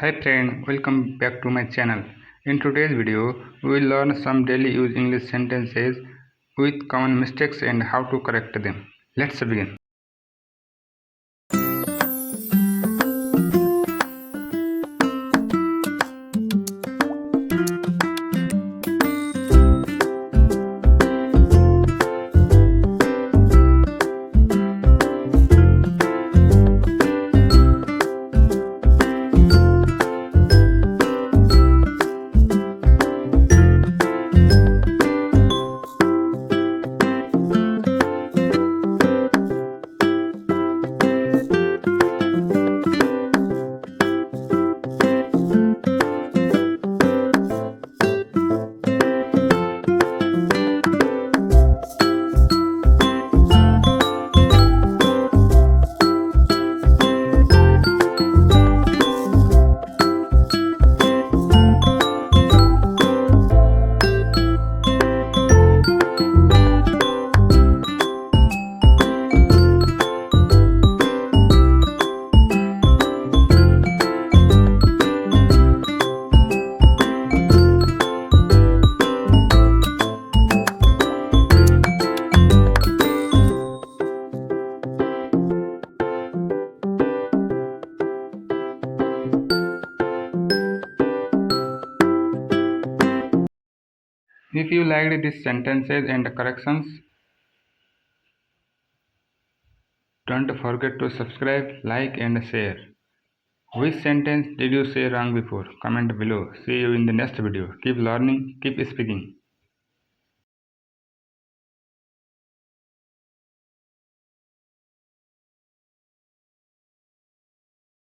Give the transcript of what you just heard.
Hi friend, welcome back to my channel. In today's video, we will learn some daily use English sentences with common mistakes and how to correct them. Let's begin. If you liked these sentences and corrections, don't forget to subscribe, like and share. Which sentence did you say wrong before? Comment below. See you in the next video. Keep learning, keep speaking.